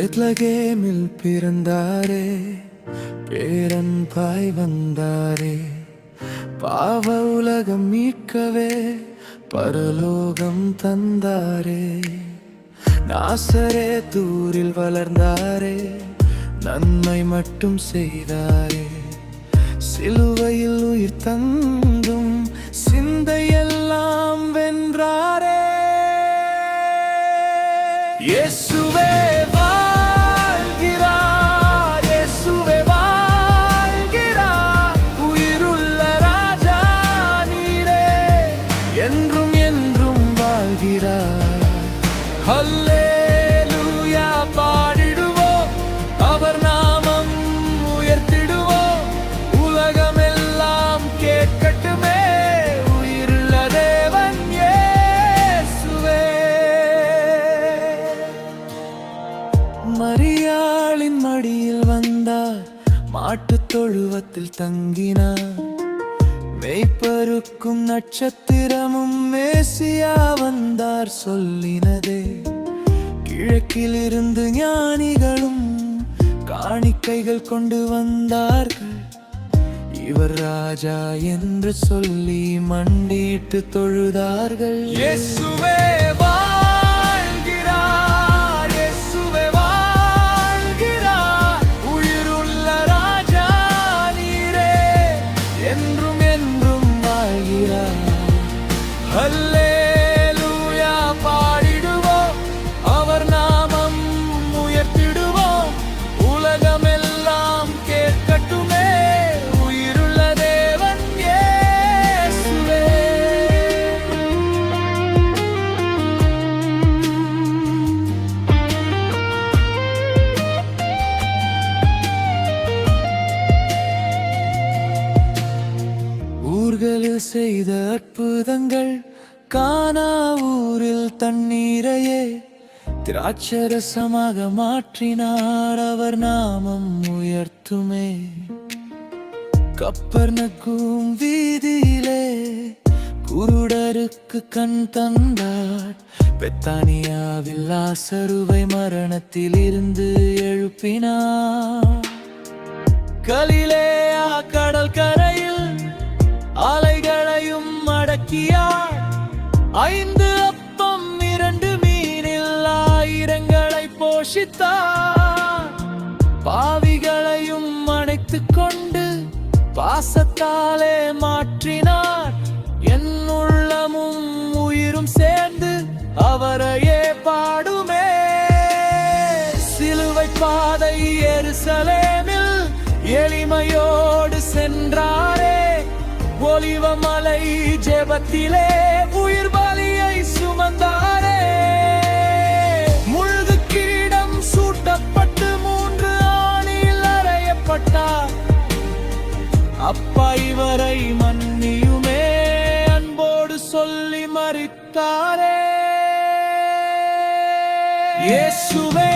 பெத்லகேமில் பிறந்தாரே, பேரன்பாய் வந்தாரே, பாவ உலகம் மீட்கவே பரலோகம் தந்தாரே. நாசரேத்தூரில் வளர்ந்தாரே, நன்மை மட்டும் செய்தாரே, சிலுவையில் உயிர் தந்தும் சிந்தையெல்லாம் வென்றாரே. இயேசுவே வாழ்கிறார், இயேசுவே வாழ்கிறார், உயிருள்ள ராஜா நீரே, என்றும் என்றும் வாழ்கிறார். ஹல்லேலூயா பாடிடுவோம், அவர் நாமம் உயர்த்திடுவோம், உலகமெல்லாம் கேட்கட்டுமே உயிருள்ள தேவன் இயேசுவே. மரியாளின் மடியில் வந்தார், மாட்டுத் தொழுவத்தில் தங்கினார், மெய்ப்பருக்கும் நட்சத்திரமும் மேசியா வந்தார் சொல்லினதே. கிழக்கிலிருந்து ஞானிகளும் காணிக்கைகள் கொண்டு வந்தார்கள், இவர் ராஜா என்று சொல்லி மண்டிட்டு தொழுதார்கள். இயேசுவே வாழ்கிறார், இயேசுவே வாழ்கிறார், உயிருள்ள ராஜா நீரே, என்றும் என்றும் வாழ்கிறார். ஹல்லேலூயா பாடிடுவோம், அவர் நாமம் உயர்த்திடுவோம், உலகமெல்லாம் கேட்கட்டுமே உயிருள்ள தேவன் இயேசுவே. ஊர்களில் செய்த அற்புதங்கள், கானா ஊரில் தண்ணீரையே திராட்சரசமாக மாற்றினார், அவர் நாமம் உயர்த்துமே. கப்பர்நகூம் வீதியிலே குருடருக்கு கண் தந்தார், பெத்தானியாவில் லாசருவை மரணத்தில் இருந்து எழுப்பினார். கலிலேயா கடல் கரையில் அலைகளையும் அடக்கியார், 5 அப்பம் 2 மீனில் ஆயிரங்களை போஷித்தார். பாவிகளையும் அணைத்துக் கொண்டு பாசத்தாலே மாற்றினார், என் உள்ளமும் உயிரும் சேர்ந்து அவரையே பாடுமே. சிலுவை பாதை எருசலேமில் எளிமையோடு சென்றாரே, ஒலிவமலை ஜெபத்திலே உயிர் பலியை சுமந்தாரே. முழுது கிரீடம் சூட்டப்பட்டு 3 ஆணியில் அறையப்பட்டார், அப்பா இவரை மன்னியுமே அன்போடு சொல்லி மரித்தாரே. இயேசுவே